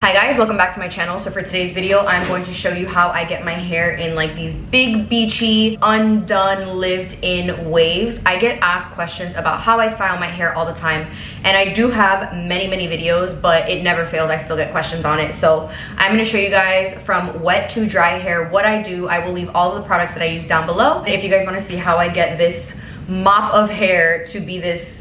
Hi guys, welcome back to my channel. So for today's video, I'm going to show you how I get my hair in like these big beachy, undone, lived-in waves. I get asked questions about how I style my hair all the time, and I do have many videos, but it never fails. I still get questions on it. So I'm going to show you guys from wet to dry hair what I do. I will leave all of the products that I use down below. And if you guys want to see how I get this mop of hair to be this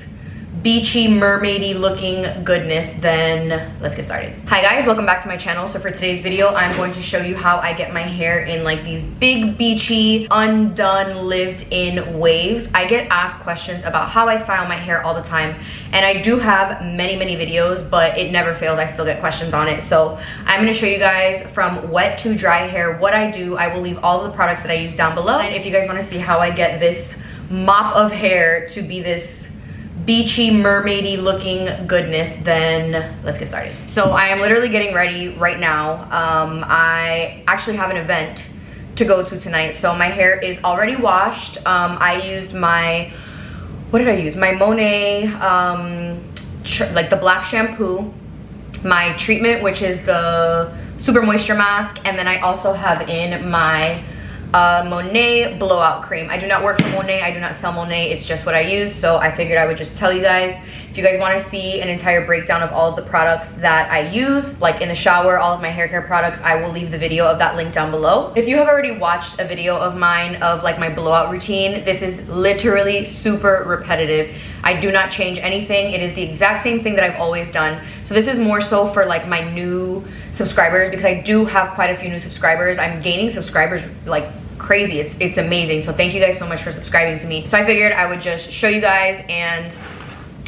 beachy, mermaidy looking goodness, then let's get started. Hi guys, welcome back to my channel. So for today's video, I'm going to show you how I get my hair in like these big beachy, undone, lived-in waves. I get asked questions about how I style my hair all the time, and I do have many videos, but it never fails. I still get questions on it. So I'm going to show you guys from wet to dry hair what I do. I will leave all of the products that I use down below, and if you guys want to see how I get this mop of hair to be this beachy, mermaidy looking goodness, then let's get started. So I am literally getting ready right now. I actually have an event to go to tonight, so my hair is already washed. I used my, what did I use? My Monat, like the black shampoo, my treatment, which is the super moisture mask, and then I also have in my Monat blowout cream. I do not work for Monat. I do not sell Monat. It's just what I use. So I figured I would just tell you guys. If you guys want to see an entire breakdown of all of the products that I use, like in the shower, all of my hair care products, I will leave the video of that link down below. If you have already watched a video of mine of like my blowout routine, this is literally super repetitive. I do not change anything. It is the exact same thing that I've always done. So this is more so for like my new subscribers, because I do have quite a few new subscribers. I'm gaining subscribers like crazy. It's amazing. So thank you guys so much for subscribing to me. So I figured I would just show you guys and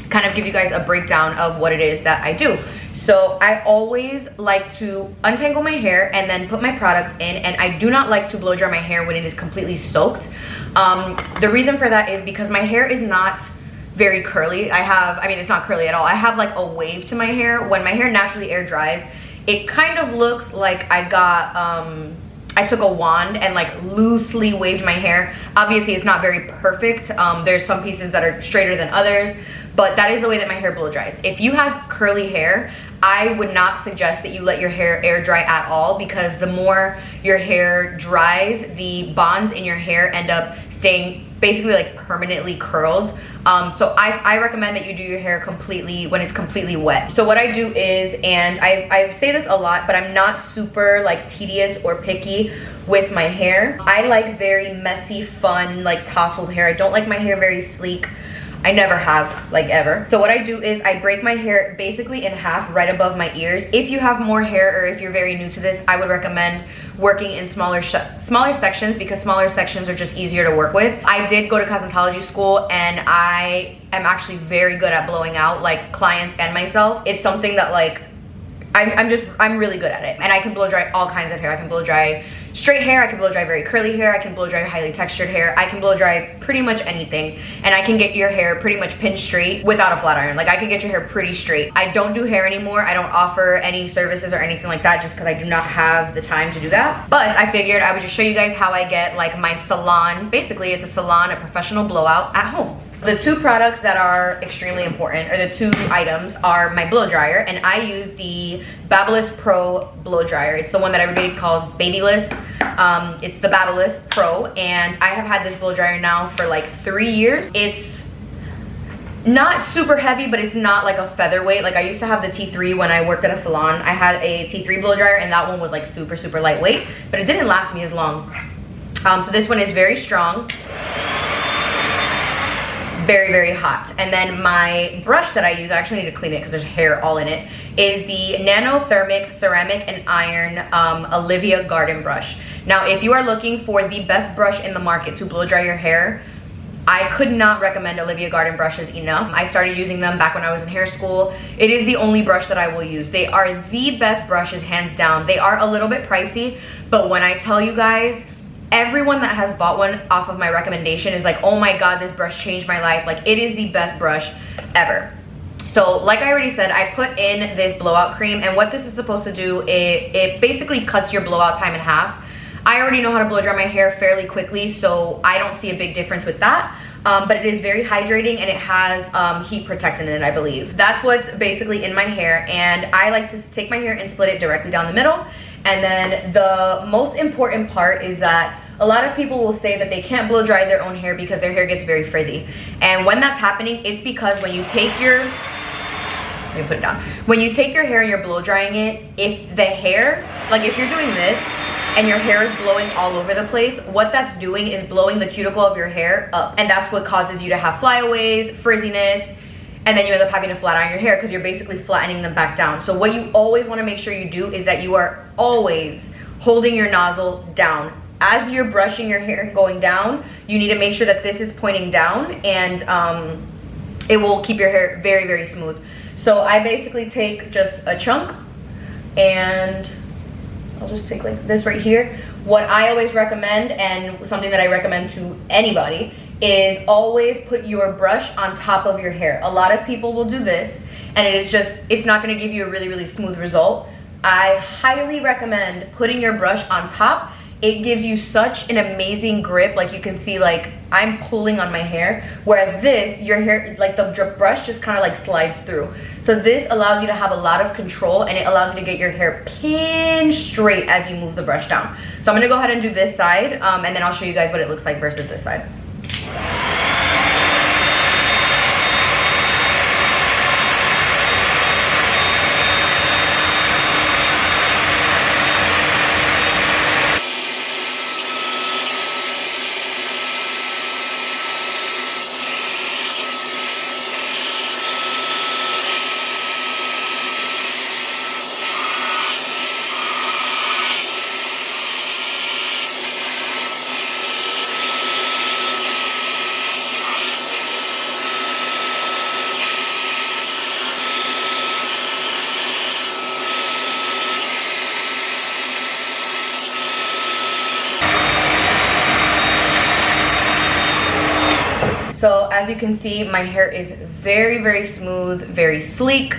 kind of give you guys a breakdown of what it is that I do. So I always like to untangle my hair and then put my products in, and I do not like to blow dry my hair when it is completely soaked. The reason for that is because my hair is not very curly. I mean, it's not curly at all. I have like a wave to my hair. When my hair naturally air dries, it kind of looks like I took a wand and like loosely waved my hair. Obviously it's not very perfect. There's some pieces that are straighter than others, but that is the way that my hair blow dries. If you have curly hair, I would not suggest that you let your hair air dry at all, because the more your hair dries, the bonds in your hair end up staying basically like permanently curled. So I recommend that you do your hair completely when it's completely wet. So what I do is, and I say this a lot, but I'm not super like tedious or picky with my hair. I like very messy, fun, like tousled hair. I don't like my hair very sleek. I never have, like ever. So what I do is I break my hair basically in half right above my ears. If you have more hair, or if you're very new to this, I would recommend working in smaller sections, because smaller sections are just easier to work with. I did go to cosmetology school, and I am actually very good at blowing out like clients and myself. It's something that like I'm really good at it, and I can blow dry all kinds of hair. I can blow dry straight hair, I can blow dry very curly hair, I can blow dry highly textured hair, I can blow dry pretty much anything, and I can get your hair pretty much pin straight without a flat iron. Like I can get your hair pretty straight. I don't do hair anymore. I don't offer any services or anything like that, just because I do not have the time to do that. But I figured I would just show you guys how I get like my salon. Basically it's a salon, a professional blowout at home. The two products that are extremely important, or the two items, are my blow dryer, and I use the Babyliss Pro blow dryer. It's the one that everybody calls Babyliss. It's the Babyliss Pro, and I have had this blow dryer now for like 3 years. It's not super heavy, but it's not like a featherweight. Like I used to have the T3 when I worked at a salon. I had a T3 blow dryer, and that one was like super lightweight, but it didn't last me as long. So this one is very strong, very hot. And then my brush that I use, I actually need to clean it because there's hair all in it, is the Nanothermic Ceramic and Iron Olivia Garden brush. Now if you are looking for the best brush in the market to blow dry your hair, I could not recommend Olivia Garden brushes enough. I started using them back when I was in hair school. It is the only brush that I will use. They are the best brushes, hands down. They are a little bit pricey, but when I tell you guys, everyone that has bought one off of my recommendation is like, oh my god, this brush changed my life. Like it is the best brush ever. So like I already said, I put in this blowout cream, and what this is supposed to do, it basically cuts your blowout time in half. I already know how to blow dry my hair fairly quickly, so I don't see a big difference with that. but it is very hydrating and it has heat protectant in it, I believe. That's what's basically in my hair, and I like to take my hair and split it directly down the middle. And then the most important part is that a lot of people will say that they can't blow dry their own hair because their hair gets very frizzy. And when that's happening, it's because when you take your, let me put it down. When you take your hair and you're blow drying it, if the hair, like if you're doing this and your hair is blowing all over the place, what that's doing is blowing the cuticle of your hair up. And that's what causes you to have flyaways, frizziness, and then you end up having to flat iron your hair because you're basically flattening them back down. So what you always want to make sure you do is that you are always holding your nozzle down. As you're brushing your hair going down, you need to make sure that this is pointing down, and it will keep your hair very, very smooth. So I basically take just a chunk, and I'll just take like this right here. What I always recommend, and something that I recommend to anybody, is always put your brush on top of your hair. A lot of people will do this, and it is just, it's not gonna give you a really, really smooth result. I highly recommend putting your brush on top. It gives you such an amazing grip. Like you can see, like I'm pulling on my hair, whereas this, your hair, like the brush just kind of like slides through. So this allows you to have a lot of control, and it allows you to get your hair pin straight as you move the brush down. So I'm gonna go ahead and do this side, and then I'll show you guys what it looks like versus this side. So as you can see, my hair is very, very smooth, very sleek,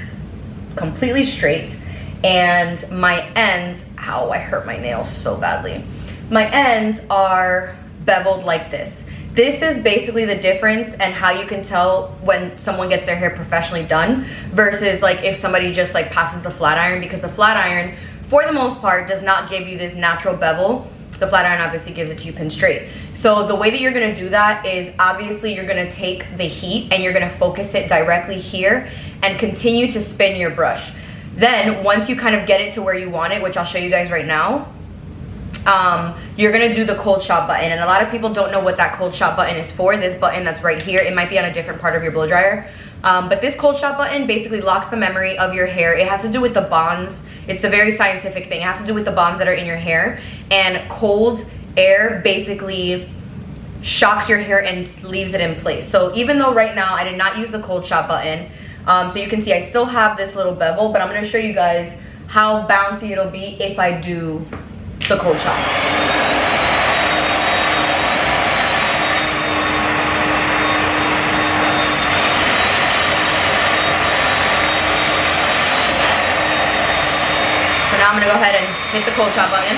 completely straight. And my ends, ow, I hurt my nails so badly. My ends are beveled like this. This is basically the difference and how you can tell when someone gets their hair professionally done versus like if somebody just like passes the flat iron, because the flat iron, for the most part, does not give you this natural bevel. The flat iron obviously gives it to you pin straight. So the way that you're gonna do that is obviously you're gonna take the heat and you're gonna focus it directly here and continue to spin your brush. Then once you kind of get it to where you want it, which I'll show you guys right now, you're gonna do the cold shot button. And a lot of people don't know what that cold shot button is for. This button that's right here, it might be on a different part of your blow dryer. But this cold shot button basically locks the memory of your hair. It has to do with the bonds. It's a very scientific thing. It has to do with the bonds that are in your hair, and cold air basically shocks your hair and leaves it in place. So even though right now I did not use the cold shot button, so you can see I still have this little bevel, but I'm gonna show you guys how bouncy it'll be if I do the cold shot. Now I'm gonna go ahead and hit the cold shot button.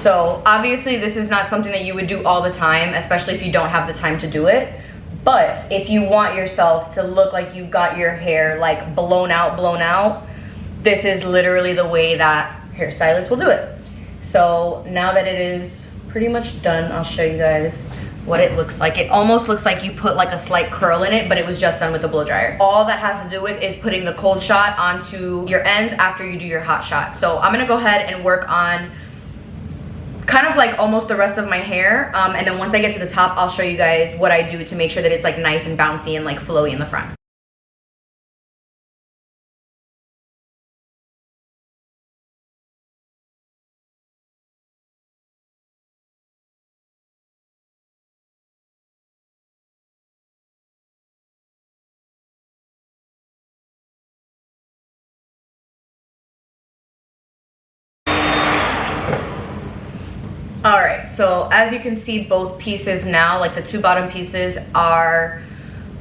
So obviously this is not something that you would do all the time, especially if you don't have the time to do it. But if you want yourself to look like you got your hair like blown out, this is literally the way that hairstylists will do it. So now that it is pretty much done, I'll show you guys what it looks like. It almost looks like you put like a slight curl in it, but it was just done with the blow dryer. All that has to do with is putting the cold shot onto your ends after you do your hot shot. So I'm gonna go ahead and work on kind of like almost the rest of my hair, and then once I get to the top, I'll show you guys what I do to make sure that it's like nice and bouncy and like flowy in the front. All right, so as you can see, both pieces now, like the two bottom pieces, are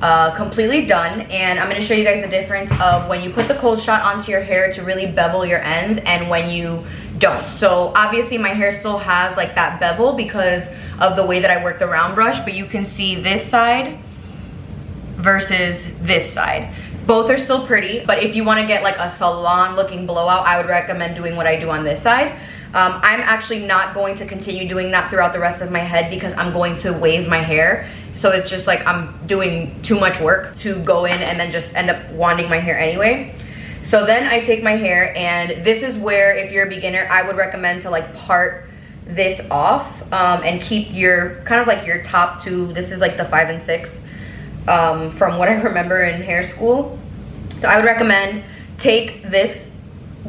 completely done, and I'm going to show you guys the difference of when you put the cold shot onto your hair to really bevel your ends and when you don't. So obviously my hair still has like that bevel because of the way that I work the round brush, but you can see this side versus this side. Both are still pretty, but if you want to get like a salon looking blowout, I would recommend doing what I do on this side. I'm actually not going to continue doing that throughout the rest of my head because I'm going to wave my hair. So it's just like I'm doing too much work to go in and then just end up wanding my hair anyway. So then I take my hair, and this is where, if you're a beginner, I would recommend to like part this off and keep your kind of like your top two. This is like the 5 and 6 from what I remember in hair school. So I would recommend take this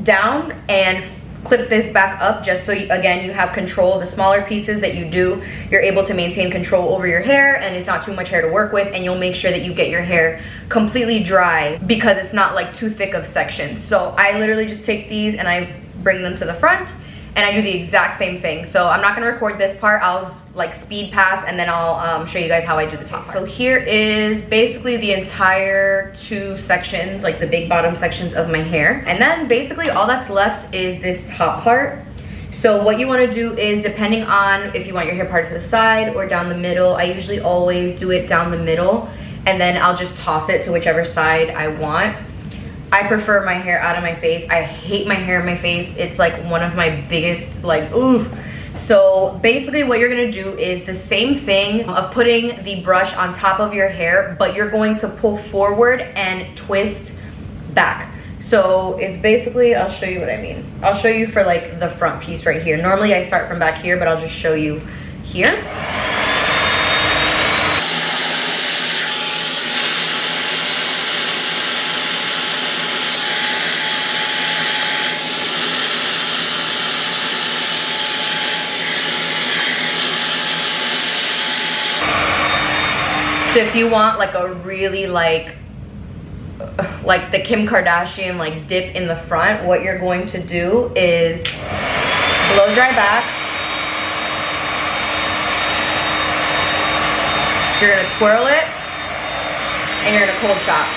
down and clip this back up, just so again you have control. The smaller pieces that you do, you're able to maintain control over your hair, and it's not too much hair to work with, and you'll make sure that you get your hair completely dry because it's not like too thick of sections. So I literally just take these and I bring them to the front, and I do the exact same thing. So I'm not going to record this part. I'll like speed pass, and then I'll show you guys how I do the top part. So here is basically the entire 2 sections, like the big bottom sections of my hair, and then basically all that's left is this top part. So what you want to do is, depending on if you want your hair parted to the side or down the middle, I usually always do it down the middle, and then I'll just toss it to whichever side I want. I prefer my hair out of my face. I hate my hair in my face. It's like one of my biggest, like, ooh. So basically what you're gonna do is the same thing of putting the brush on top of your hair, but you're going to pull forward and twist back. So it's basically, I'll show you what I mean. I'll show you for like the front piece right here. Normally I start from back here, but I'll just show you here. So if you want like a really like the Kim Kardashian like dip in the front, what you're going to do is blow dry back. You're gonna twirl it, and you're gonna cold shot.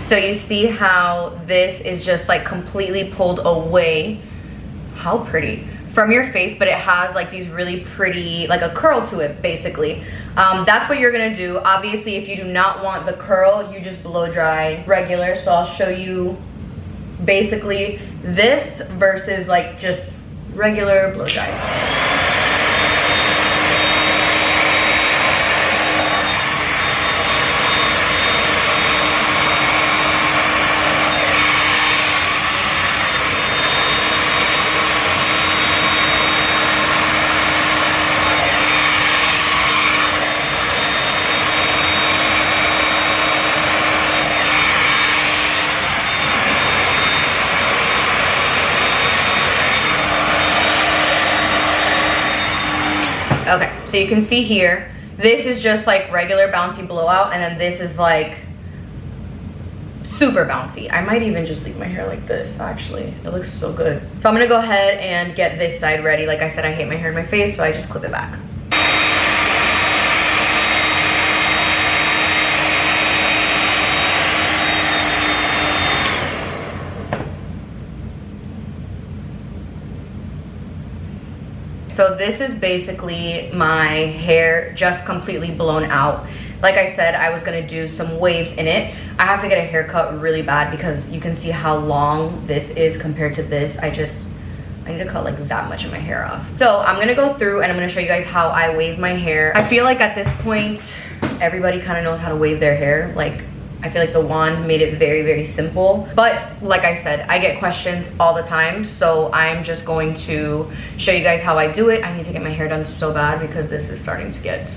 So you see how this is just like completely pulled away, how pretty, from your face, but it has like these really pretty, like a curl to it basically. That's what you're gonna do. Obviously, if you do not want the curl, you just blow dry regular. So I'll show you basically this versus like just regular blow dry. Okay, so you can see here, this is just like regular bouncy blowout, and then this is like super bouncy. I might even just leave my hair like this, actually. It looks so good. So I'm gonna go ahead and get this side ready. Like I said, I hate my hair in my face, so I just clip it back. So this is basically my hair just completely blown out. Like I said, I was gonna do some waves in it. I have to get a haircut really bad because you can see how long this is compared to this. I need to cut like that much of my hair off. So I'm gonna go through and I'm gonna show you guys how I wave my hair. I feel like at this point, everybody kind of knows how to wave their hair. Like, I feel like the wand made it very, very simple. But like I said, I get questions all the time. So I'm just going to show you guys how I do it. I need to get my hair done so bad because this is starting to get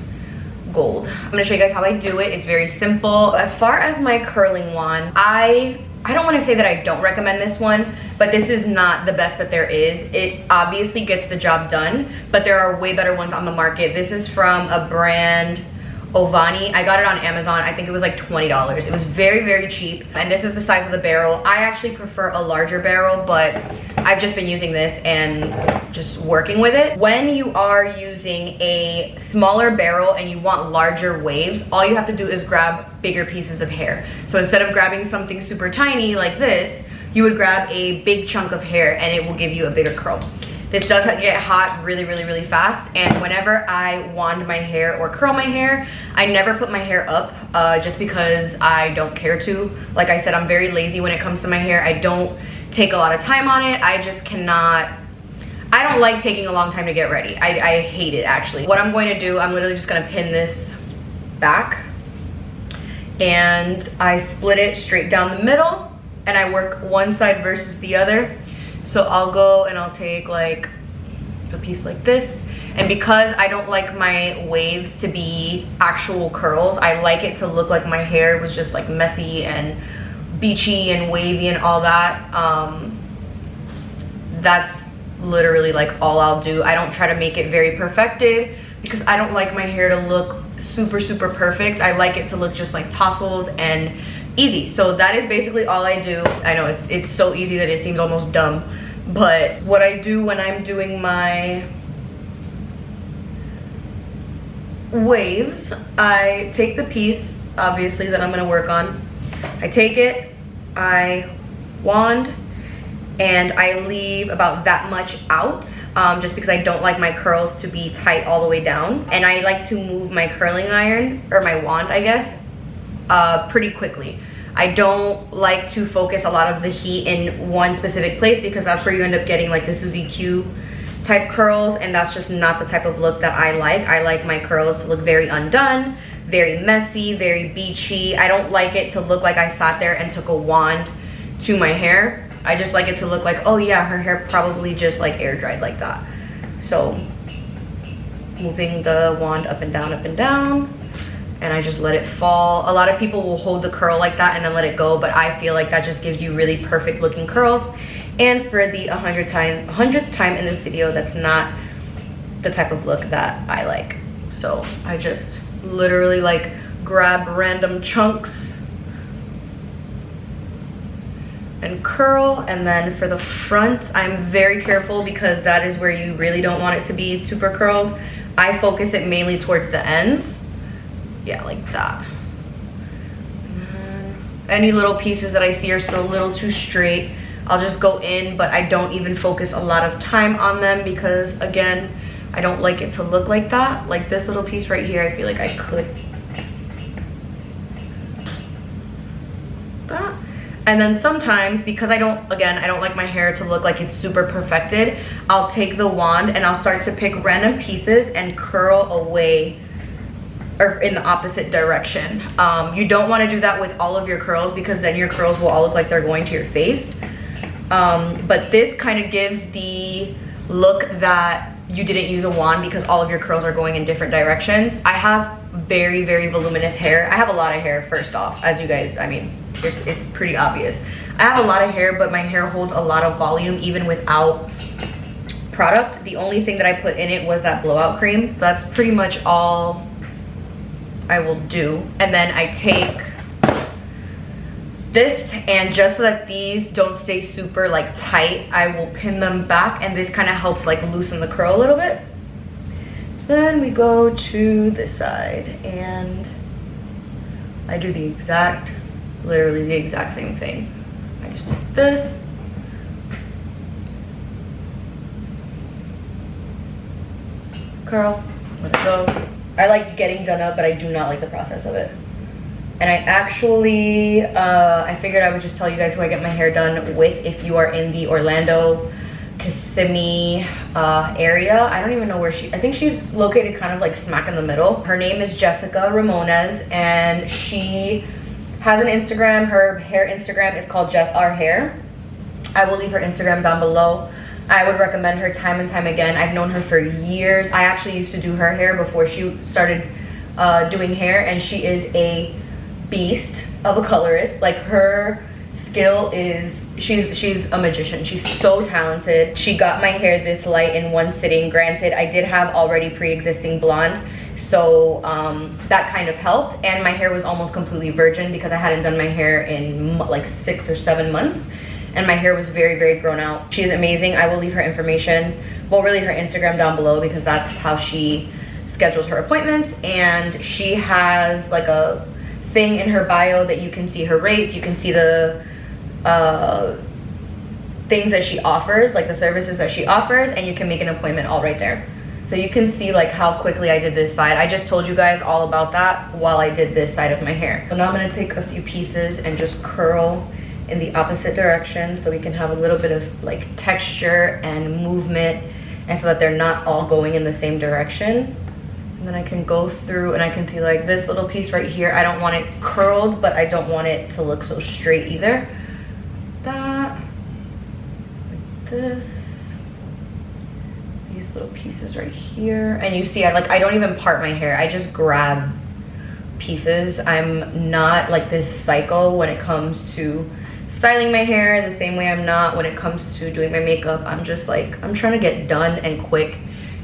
gold. I'm gonna show you guys how I do it. It's very simple. As far as my curling wand, I don't want to say that I don't recommend this one, but this is not the best that there is. It obviously gets the job done, but there are way better ones on the market. This is from a brand, Ovani. I got it on Amazon. I think it was like $20. It was very, very cheap. And this is the size of the barrel. I actually prefer a larger barrel, but I've just been using this and just working with it. When you are using a smaller barrel and you want larger waves, all you have to do is grab bigger pieces of hair. So instead of grabbing something super tiny like this, you would grab a big chunk of hair and it will give you a bigger curl. This does get hot really, really, really fast. And whenever I wand my hair or curl my hair, I never put my hair up just because I don't care to. Like I said, I'm very lazy when it comes to my hair. I don't take a lot of time on it. I just cannot, I don't like taking a long time to get ready. I hate it actually. What I'm going to do, I'm literally just gonna pin this back and I split it straight down the middle and I work one side versus the other. So I'll go and I'll take like a piece like this. And because I don't like my waves to be actual curls, I like it to look like my hair was just like messy and beachy and wavy and all that. That's literally like all I'll do. I don't try to make it very perfected because I don't like my hair to look super, super perfect. I like it to look just like tousled and easy. So that is basically all I do. I know it's so easy that it seems almost dumb, but what I do when I'm doing my waves, I take the piece obviously that I'm gonna work on, I take it, I wand, and I leave about that much out just because I don't like my curls to be tight all the way down, and I like to move my curling iron, or my wand I guess, pretty quickly. I don't like to focus a lot of the heat in one specific place because that's where you end up getting like the Suzy Q type curls, and that's just not the type of look that I like. I like my curls to look very undone, very messy, very beachy. I don't like it to look like I sat there and took a wand to my hair. I just like it to look like, oh yeah, her hair probably just like air dried like that. So moving the wand up and down, and I just let it fall. A lot of people will hold the curl like that and then let it go, but I feel like that just gives you really perfect looking curls. And for the 100th time in this video, that's not the type of look that I like. So I just literally like grab random chunks and curl. And then for the front, I'm very careful because that is where you really don't want it to be super curled. I focus it mainly towards the ends. Yeah, like that. Any little pieces that I see are still a little too straight, I'll just go in, but I don't even focus a lot of time on them because again, I don't like it to look like that. Like this little piece right here, I feel like I could. That. And then sometimes, because I don't like my hair to look like it's super perfected, I'll take the wand and I'll start to pick random pieces and curl away or in the opposite direction. You don't want to do that with all of your curls because then your curls will all look like they're going to your face. But this kind of gives the look that you didn't use a wand because all of your curls are going in different directions. I have very, very voluminous hair. I have a lot of hair, first off, as you guys, I mean, it's pretty obvious. I have a lot of hair, but my hair holds a lot of volume even without product. The only thing that I put in it was that blowout cream. That's pretty much all I will do. And then I take this, and just so that these don't stay super like tight, I will pin them back, and this kind of helps like loosen the curl a little bit. So then we go to this side and I do the exact, literally the exact same thing. I just take this, curl, let it go. I like getting done up, but I do not like the process of it. And I actually, I figured I would just tell you guys who I get my hair done with if you are in the Orlando, Kissimmee area. I don't even know where I think she's located kind of like smack in the middle. Her name is Jessica Ramones, and she has an Instagram. Her hair Instagram is called Jess R Hair. I will leave her Instagram down below. I would recommend her time and time again. I've known her for years. I actually used to do her hair before she started doing hair, and she is a beast of a colorist. Like, her skill is, she's a magician. She's so talented. She got my hair this light in one sitting. Granted, I did have already pre-existing blonde, So that kind of helped. And my hair was almost completely virgin because I hadn't done my hair in like 6 or 7 months. And my hair was very, very grown out. She's amazing. I will leave her information, well, really her Instagram down below, because that's how she schedules her appointments. And she has like a thing in her bio that you can see her rates, you can see the things that she offers, like the services that she offers, and you can make an appointment all right there. So you can see like how quickly I did this side. I just told you guys all about that while I did this side of my hair. So now I'm gonna take a few pieces and just curl in the opposite direction so we can have a little bit of like texture and movement, and so that they're not all going in the same direction. And then I can go through and I can see like this little piece right here. I don't want it curled, but I don't want it to look so straight either. That, like this. These little pieces right here. And you see, I don't even part my hair. I just grab pieces. I'm not like this psycho when it comes to styling my hair, the same way I'm not when it comes to doing my makeup. I'm just like, I'm trying to get done and quick.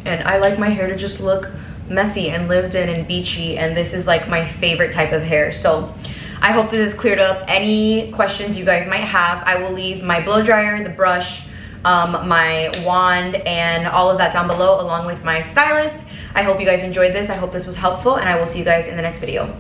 And I like my hair to just look messy and lived in and beachy, and this is like my favorite type of hair. So I hope this has cleared up any questions you guys might have. I will leave my blow dryer, the brush, my wand, and all of that down below, along with my stylist. I hope you guys enjoyed this. I hope this was helpful, and I will see you guys in the next video.